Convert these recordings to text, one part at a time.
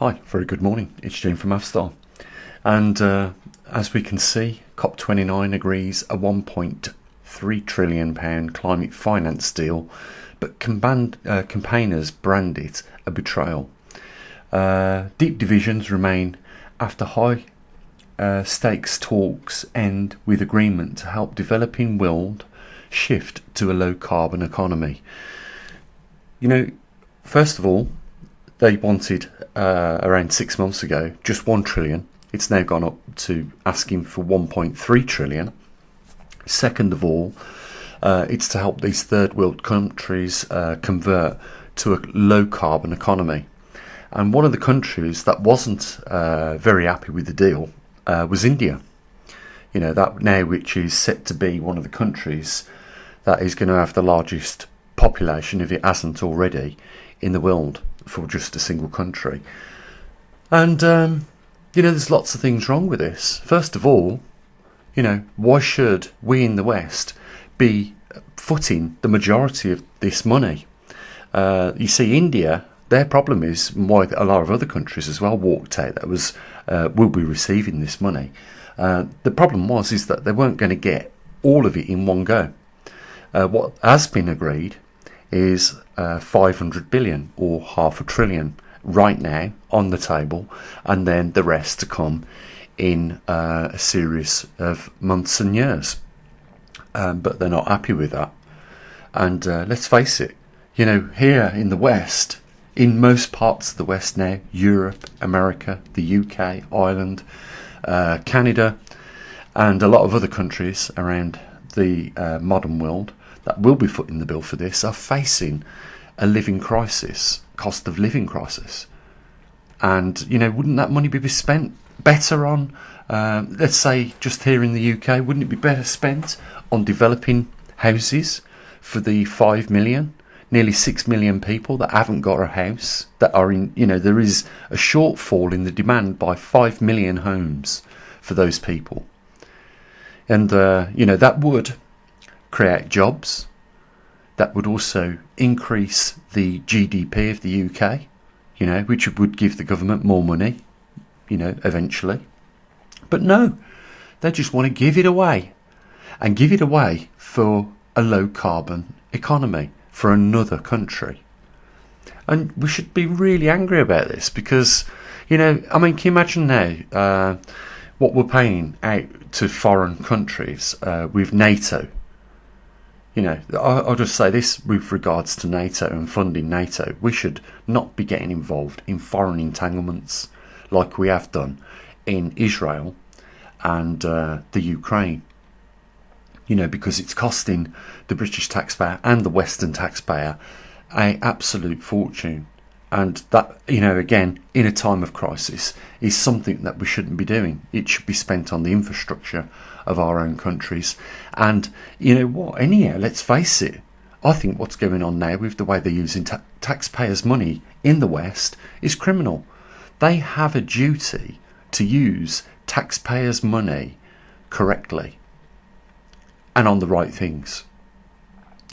Hi, very good morning. It's Jim from Avstar. And as we can see, COP29 agrees a £1.3 trillion climate finance deal, but campaigners brand it a betrayal. Deep divisions remain after high stakes talks end with agreement to help developing world shift to a low carbon economy. First of all, they wanted around 6 months ago just 1 trillion. It's now gone up to asking for 1.3 trillion. Second of all, it's to help these third world countries convert to a low carbon economy. And one of the countries that wasn't very happy with the deal was India. That now, which is set to be one of the countries that is going to have the largest population, if it hasn't already, in the world for just a single country. And there's lots of things wrong with this. First of all, why should we in the West be footing the majority of this money? You see, India, their problem is why a lot of other countries as well walked out that will be receiving this money. The problem is that they weren't going to get all of it in one go. What has been agreed is 500 billion or half a trillion right now on the table, and then the rest to come in a series of months and years. But they're not happy with that. And let's face it, here in the West, in most parts of the West now, Europe, America, the UK, Ireland, Canada, and a lot of other countries around the modern world that will be footing the bill for this are facing a living crisis, cost of living crisis. And, wouldn't that money be spent better on, let's say, just here in the UK, wouldn't it be better spent on developing houses for the 5 million, nearly 6 million people that haven't got a house, that are in, there is a shortfall in the demand by 5 million homes for those people. And, that would create jobs. That would also increase the GDP of the UK, which would give the government more money, eventually. But no, they just want to give it away, and give it away for a low carbon economy for another country. And we should be really angry about this because, can you imagine now what we're paying out to foreign countries with NATO? I'll just say this with regards to NATO and funding NATO. We should not be getting involved in foreign entanglements like we have done in Israel and the Ukraine. Because it's costing the British taxpayer and the Western taxpayer an absolute fortune. And that, again, in a time of crisis, is something that we shouldn't be doing. It should be spent on the infrastructure of our own countries. And anyhow, let's face it, I think what's going on now with the way they're using taxpayers' money in the West is criminal. They have a duty to use taxpayers' money correctly and on the right things.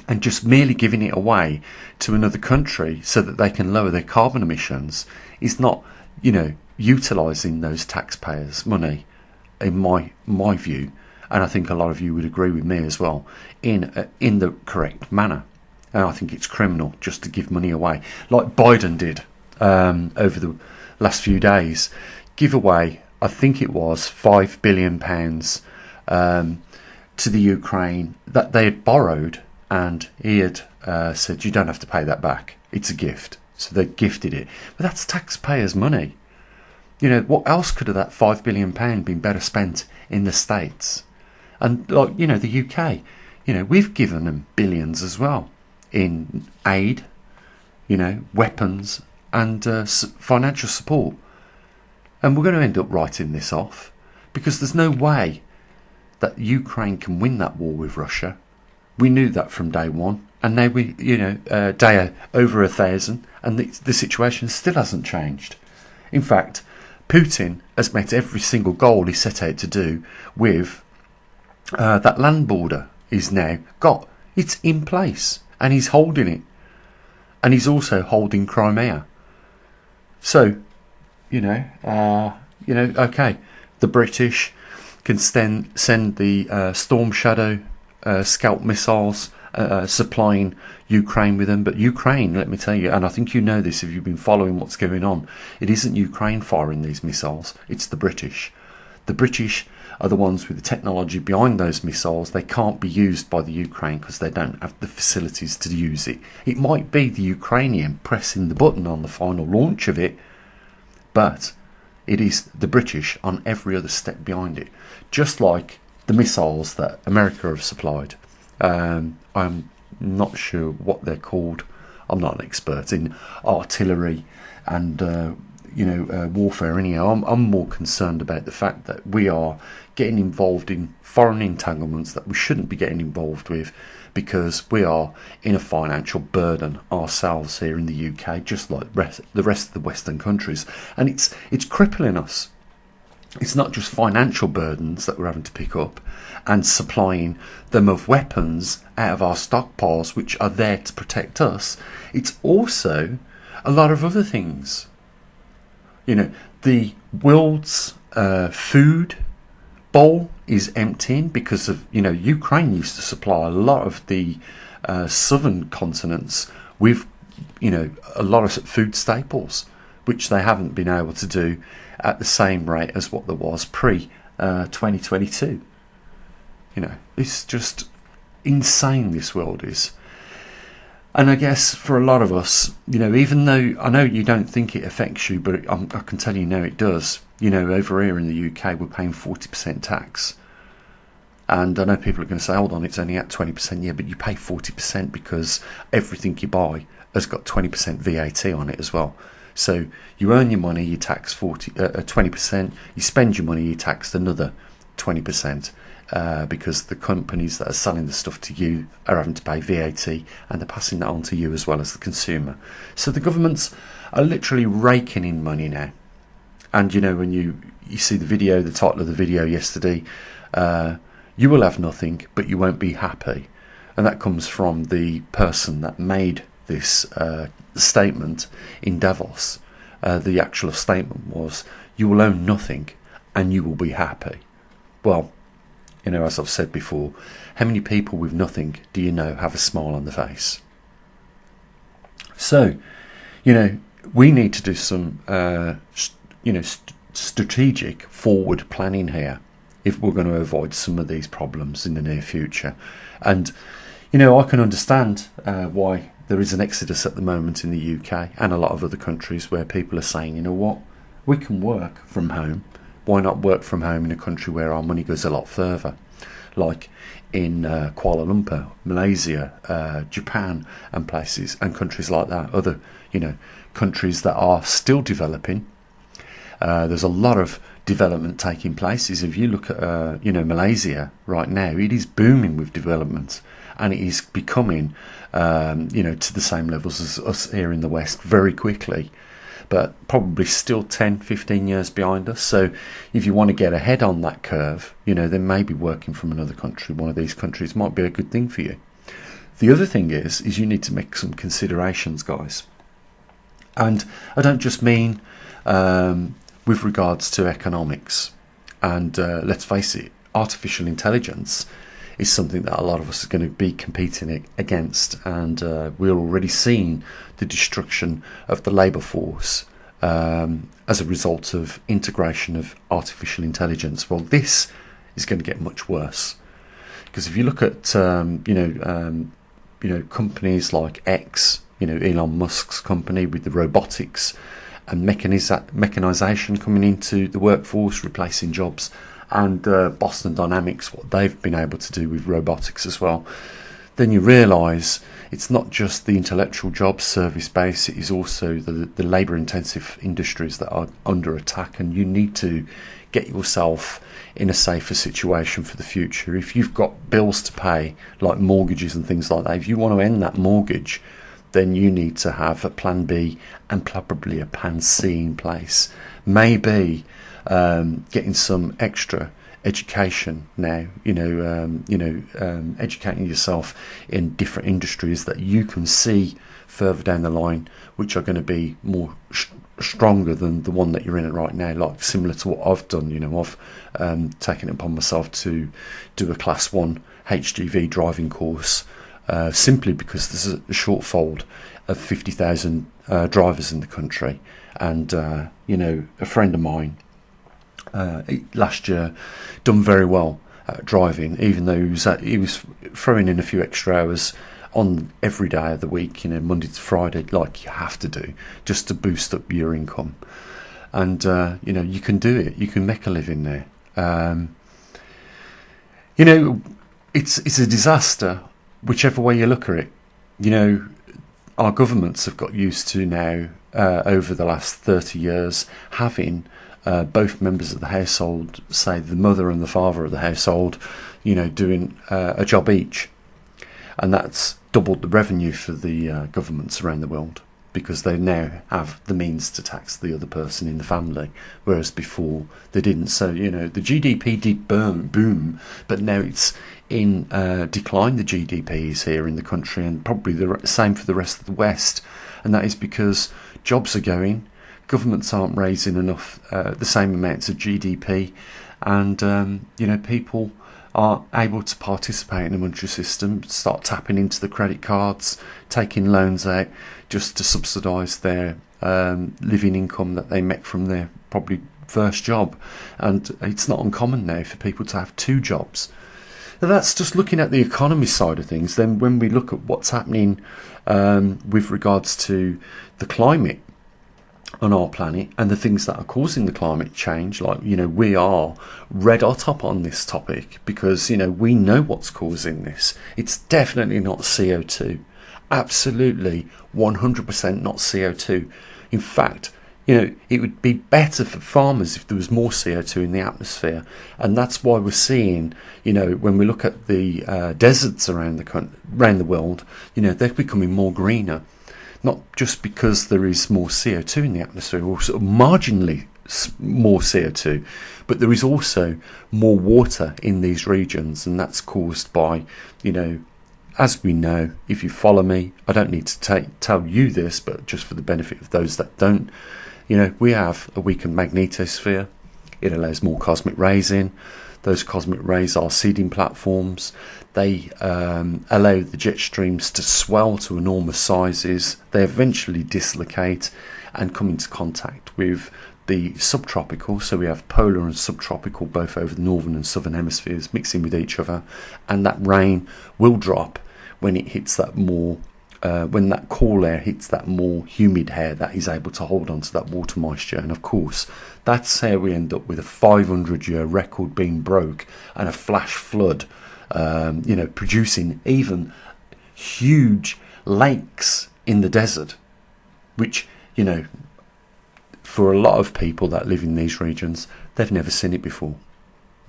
And just merely giving it away to another country so that they can lower their carbon emissions is not, utilising those taxpayers' money, in my view, and I think a lot of you would agree with me as well, in the correct manner. And I think it's criminal just to give money away, like Biden did over the last few days. Give away, I think it was £5 billion to the Ukraine that they had borrowed. And he had said, you don't have to pay that back. It's a gift. So they gifted it. But that's taxpayers' money. What else could have that £5 billion been better spent in the States? And the UK, we've given them billions as well in aid, weapons and financial support. And we're going to end up writing this off because there's no way that Ukraine can win that war with Russia. We knew that from day one, and now we, day over 1,000, and the situation still hasn't changed. In fact, Putin has met every single goal he set out to do with that land border he's now got. It's in place, and he's holding it. And he's also holding Crimea. So, Okay, the British can send the Storm Shadow Scalp missiles, supplying Ukraine with them. But Ukraine, let me tell you, and I think you know this if you've been following what's going on, it isn't Ukraine firing these missiles, it's the British. The British are the ones with the technology behind those missiles. They can't be used by the Ukraine because they don't have the facilities to use it. It might be the Ukrainian pressing the button on the final launch of it, but it is the British on every other step behind it. Just like the missiles that America have supplied. I'm not sure what they're called. I'm not an expert in artillery and warfare anyhow. I'm more concerned about the fact that we are getting involved in foreign entanglements that we shouldn't be getting involved with, because we are in a financial burden ourselves here in the UK, just like the rest of the Western countries, and it's crippling us. It's not just financial burdens that we're having to pick up and supplying them of weapons out of our stockpiles, which are there to protect us. It's also a lot of other things. The world's food bowl is emptying because of, Ukraine used to supply a lot of the southern continents with, a lot of food staples, which they haven't been able to do at the same rate as what there was pre-2022. It's just insane, this world is. And I guess for a lot of us, even though I know you don't think it affects you, but I can tell you now it does. Over here in the UK, we're paying 40% tax. And I know people are going to say, hold on, it's only at 20%. Yeah, but you pay 40% because everything you buy has got 20% VAT on it as well. So you earn your money, you tax 20%. You spend your money, you tax another 20%. Because the companies that are selling the stuff to you are having to pay VAT, and they're passing that on to you as well as the consumer. So the governments are literally raking in money now. And when you see the title of the video yesterday, you will have nothing, but you won't be happy. And that comes from the person that made this statement in Davos. The actual statement was, you will own nothing and you will be happy. Well, as I've said before, how many people with nothing do you know have a smile on the face? So, we need to do some, strategic forward planning here if we're going to avoid some of these problems in the near future. And, I can understand why there is an exodus at the moment in the UK and a lot of other countries where people are saying, what, we can work from home. Why not work from home in a country where our money goes a lot further? Like in Kuala Lumpur, Malaysia, Japan, and places and countries like that. Other, countries that are still developing. There's a lot of development taking place. If you look at, Malaysia right now, it is booming with development, and it is becoming, to the same levels as us here in the West very quickly. But probably still 10, 15 years behind us. So if you want to get ahead on that curve, then maybe working from another country, one of these countries, might be a good thing for you. The other thing is you need to make some considerations, guys. And I don't just mean with regards to economics. And let's face it, artificial intelligence is something that a lot of us are going to be competing against, and we're already seeing the destruction of the labour force as a result of integration of artificial intelligence. Well, this is going to get much worse, because if you look at companies like X, Elon Musk's company with the robotics and mechanisation coming into the workforce, replacing jobs, and Boston Dynamics, what they've been able to do with robotics as well, then you realise it's not just the intellectual jobs, service base, it is also the labour intensive industries that are under attack, and you need to get yourself in a safer situation for the future. If you've got bills to pay, like mortgages and things like that, if you want to end that mortgage, then you need to have a plan B and probably a plan C in place. Maybe getting some extra education now, educating yourself in different industries that you can see further down the line, which are going to be more stronger than the one that you're in right now, like similar to what I've done. I've taken it upon myself to do a class 1 HGV driving course, simply because there's a shortfall of 50,000 drivers in the country. And a friend of mine last year done very well at driving, even though he was throwing in a few extra hours on every day of the week, Monday to Friday, like you have to do, just to boost up your income. And you can do it. You can make a living there. It's a disaster whichever way you look at it. Our governments have got used to now, over the last 30 years, having both members of the household, say the mother and the father of the household, doing a job each. And that's doubled the revenue for the governments around the world, because they now have the means to tax the other person in the family, whereas before they didn't. So, the GDP did boom, but now it's in decline. The GDP is here in the country, and probably the same for the rest of the West. And that is because jobs are going, governments aren't raising enough, the same amounts of GDP, and people are able to participate in the monetary system, start tapping into the credit cards, taking loans out just to subsidise their living income that they make from their probably first job. And it's not uncommon now for people to have 2 jobs. Now, that's just looking at the economy side of things. Then when we look at what's happening with regards to the climate on our planet and the things that are causing the climate change, like, we are red hot up on this topic, because, we know what's causing this. It's definitely not CO2. Absolutely 100% not CO2. In fact, it would be better for farmers if there was more CO2 in the atmosphere. And that's why we're seeing, when we look at the deserts around the world, they're becoming more greener. Not just because there is more CO2 in the atmosphere, or sort of marginally more CO2, but there is also more water in these regions, and that's caused by, as we know, if you follow me, I don't need to tell you this, but just for the benefit of those that don't, we have a weakened magnetosphere. It allows more cosmic rays in. Those cosmic rays are seeding platforms. They allow the jet streams to swell to enormous sizes. They eventually dislocate and come into contact with the subtropical. So we have polar and subtropical both over the northern and southern hemispheres mixing with each other. And that rain will drop when it hits that more, when that cool air hits that more humid air that is able to hold on to that water moisture. And of course, that's how we end up with a 500-year record being broke and a flash flood, producing even huge lakes in the desert, which, for a lot of people that live in these regions, they've never seen it before.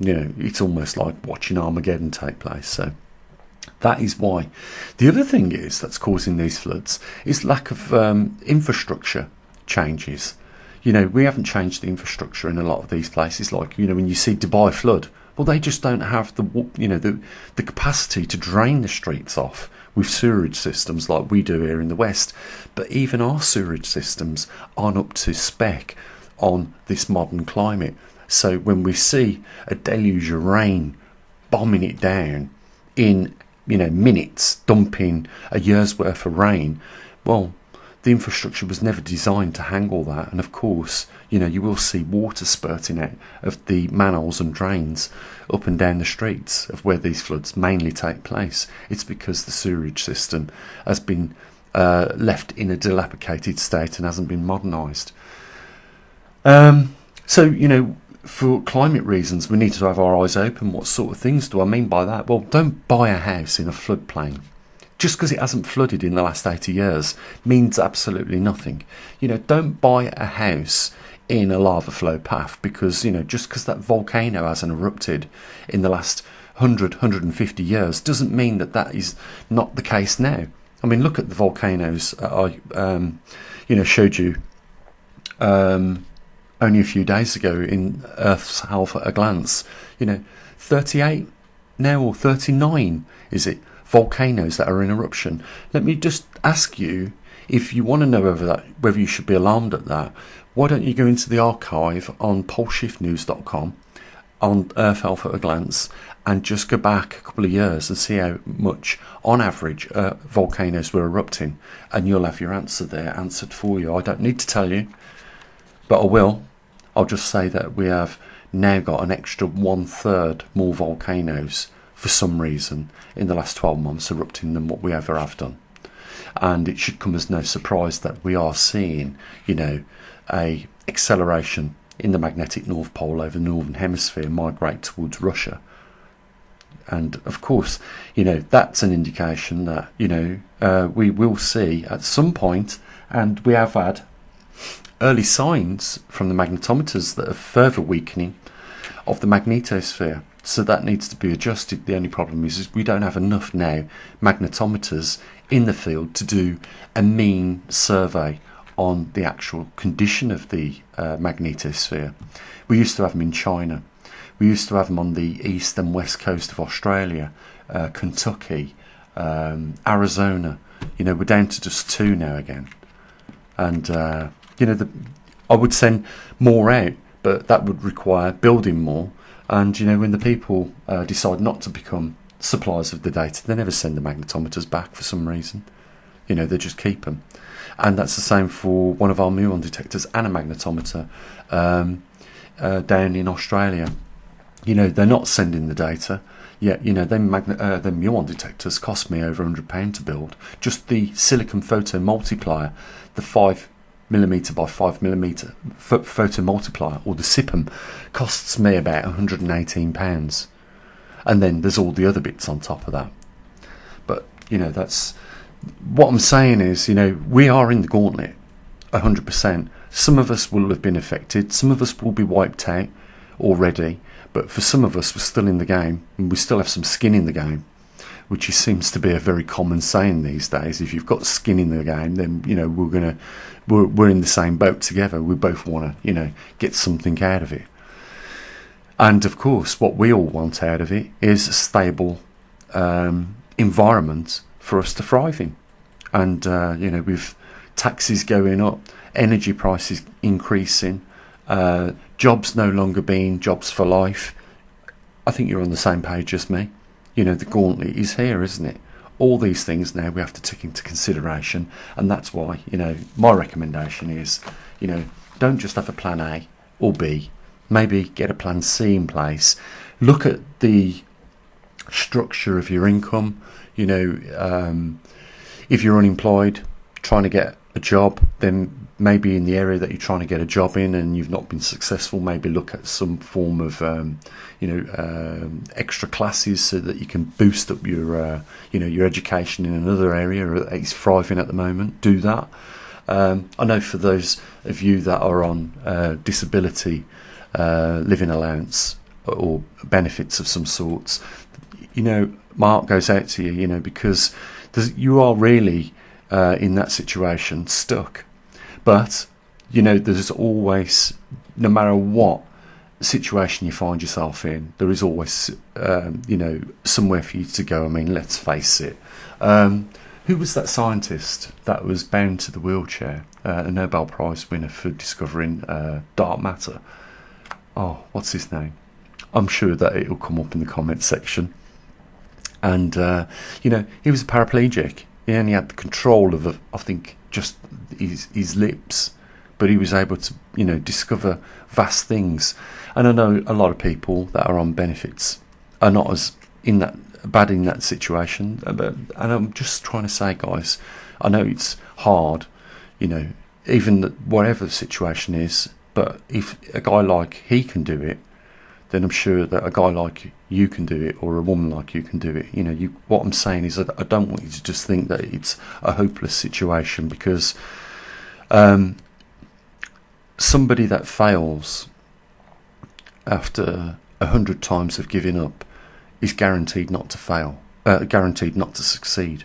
It's almost like watching Armageddon take place. So that is why. The other thing that's causing these floods is lack of infrastructure changes. We haven't changed the infrastructure in a lot of these places. Like, when you see Dubai flood, well, they just don't have the capacity to drain the streets off with sewerage systems like we do here in the West. But even our sewerage systems aren't up to spec on this modern climate. So when we see a deluge of rain bombing it down in minutes, dumping a year's worth of rain, well, the infrastructure was never designed to handle that. And of course, you will see water spurting out of the manholes and drains up and down the streets of where these floods mainly take place. It's because the sewerage system has been left in a dilapidated state and hasn't been modernised. For climate reasons, we need to have our eyes open. What sort of things do I mean by that? Well, don't buy a house in a floodplain. Just because it hasn't flooded in the last 80 years means absolutely nothing. Don't buy a house in a lava flow path because, just because that volcano hasn't erupted in the last 150 years doesn't mean that is not the case now. I mean, look at the volcanoes I showed you only a few days ago in Earth's Health at a Glance. 38 now, or 39 is it, volcanoes that are in eruption. Let me just ask you, if you want to know whether you should be alarmed at that, why don't you go into the archive on poleshiftnews.com on Earth Alpha at a glance and just go back a couple of years and see how much, on average, volcanoes were erupting, and you'll have your answer there answered for you. I don't need to tell you, but I will. I'll just say that we have now got an extra 1/3 more volcanoes for some reason in the last 12 months erupting than what we ever have done. And it should come as no surprise that we are seeing, a acceleration in the magnetic North Pole over the Northern Hemisphere migrate towards Russia. And of course, that's an indication that, we will see at some point, and we have had early signs from the magnetometers that are further weakening of the magnetosphere. So that needs to be adjusted. The only problem is we don't have enough now magnetometers in the field to do a mean survey on the actual condition of the magnetosphere. We used to have them in China. We used to have them on the east and west coast of Australia, Kentucky, Arizona. We're down to just 2 now again. And, I would send more out, but that would require building more. And, when the people decide not to become suppliers of the data, they never send the magnetometers back for some reason. They just keep them. And that's the same for one of our muon detectors and a magnetometer down in Australia. They're not sending the data, yet, them muon detectors cost me over £100 to build. Just the silicon photo multiplier, the 5mm by 5mm photo multiplier, or the SIPM, costs me about £118. And then there's all the other bits on top of that. But, that's... What I'm saying is, we are in the gauntlet, 100%. Some of us will have been affected, some of us will be wiped out already, but for some of us, we're still in the game, and we still have some skin in the game, which seems to be a very common saying these days. If you've got skin in the game, then we're in the same boat together. We both want to, get something out of it. And of course, what we all want out of it is a stable environment for us to thrive in. And with taxes going up, energy prices increasing, jobs no longer being jobs for life, I think you're on the same page as me. The gauntlet is here, isn't it? All these things now we have to take into consideration, and that's why, my recommendation is, don't just have a plan A or B, maybe get a plan C in place. Look at the structure of your income. If you're unemployed, trying to get a job, then maybe in the area that you're trying to get a job in and you've not been successful, maybe look at some form of extra classes so that you can boost up your your education in another area that is thriving at the moment. Do that. I know for those of you that are on disability living allowance or benefits of some sorts, my heart goes out to you, because you are really in that situation, stuck. But, there's always, no matter what situation you find yourself in, there is always, somewhere for you to go. I mean, let's face it. Who was that scientist that was bound to the wheelchair? A Nobel Prize winner for discovering dark matter. Oh, what's his name? I'm sure that it'll come up in the comments section. And, he was a paraplegic. He only had the control of, I think, just his lips. But he was able to, discover vast things. And I know a lot of people that are on benefits are not as bad in that situation. And I'm just trying to say, guys, I know it's hard, even whatever the situation is. But if a guy like he can do it, then I'm sure that a guy like you can do it, or a woman like you can do it. What I'm saying is I don't want you to just think that it's a hopeless situation, because somebody that fails after 100 times of giving up is guaranteed not to fail, guaranteed not to succeed.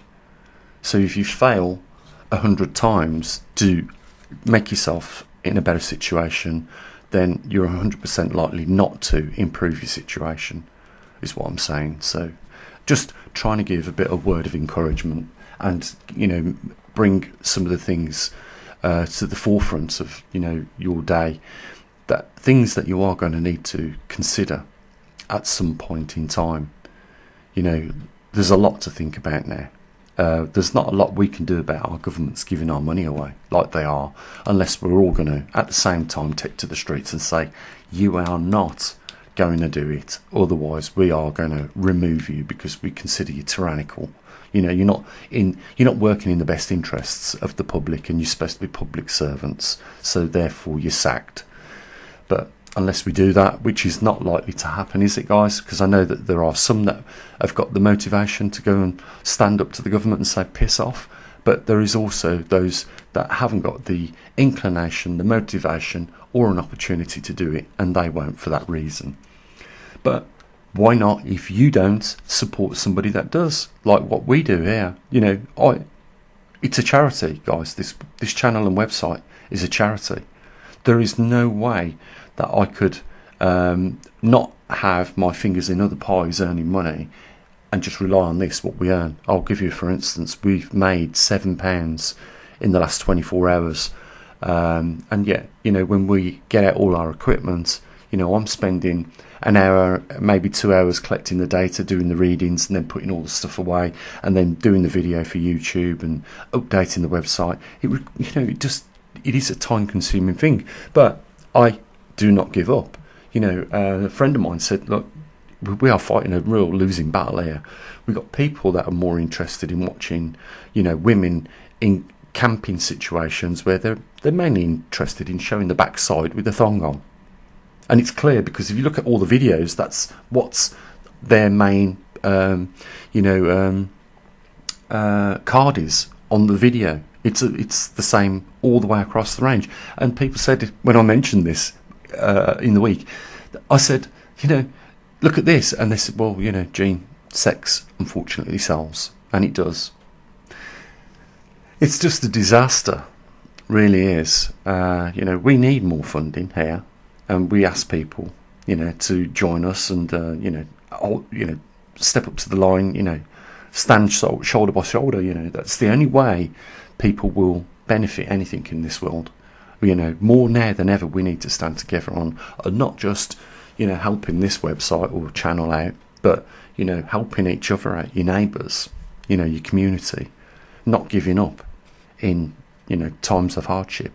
So if you fail 100 times to make yourself in a better situation, then you're 100% likely not to improve your situation, is what I'm saying. So just trying to give a bit of word of encouragement and, bring some of the things to the forefront of, you know, your day, that things that you are going to need to consider at some point in time. You know, there's a lot to think about now. There's not a lot we can do about our governments giving our money away like they are, unless we're all going to, at the same time, take to the streets and say, you are not going to do it, otherwise we are going to remove you because we consider you tyrannical. You know, you're not working in the best interests of the public, and you're supposed to be public servants, so therefore you're sacked. But unless we do that, which is not likely to happen, is it, guys? Because I know that there are some that have got the motivation to go and stand up to the government and say piss off, but there is also those that haven't got the inclination, the motivation, or an opportunity to do it, and they won't for that reason. But why not, if you don't, support somebody that does, like what we do here? You know, it's a charity, guys. This channel and website is a charity. There is no way that I could not have my fingers in other pies earning money and just rely on this, what we earn. I'll give you, for instance, we've made £7 in the last 24 hours. And yet, you know, when we get out all our equipment, you know, I'm spending an hour, maybe 2 hours collecting the data, doing the readings, and then putting all the stuff away, and then doing the video for YouTube and updating the website. It is a time-consuming thing, but I do not give up. You know, a friend of mine said, look, we are fighting a real losing battle here. We've got people that are more interested in watching, you know, women in camping situations where they're mainly interested in showing the backside with the thong on. And it's clear, because if you look at all the videos, that's what's their main, card is on the video. It's the same all the way across the range. And people said, when I mentioned this in the week, I said, you know, look at this. And they said, well, you know, Gene, sex unfortunately sells. And it does. It's just a disaster, really is. You know, we need more funding here. And we ask people, you know, to join us and, step up to the line, you know, stand shoulder by shoulder. You know, that's the only way people will benefit anything in this world. You know, more now than ever, we need to stand together on not just, you know, helping this website or channel out, but, you know, helping each other out, your neighbours, you know, your community, not giving up in, you know, times of hardship.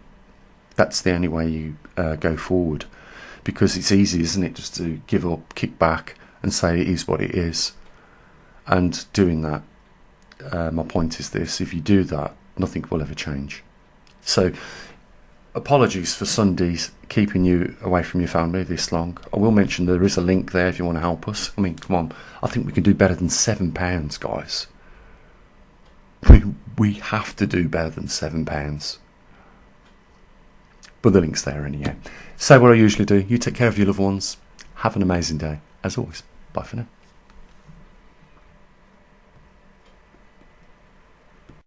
That's the only way you go forward, because it's easy, isn't it, just to give up, kick back and say it is what it is. And doing that, my point is this: if you do that, nothing will ever change. So apologies for Sundays keeping you away from your family this long. I will mention there is a link there if you want to help us. I mean, come on, I think we can do better than £7, guys. We have to do better than £7. But the link's there anyhow. Say what I usually do. You take care of your loved ones. Have an amazing day. As always, bye for now.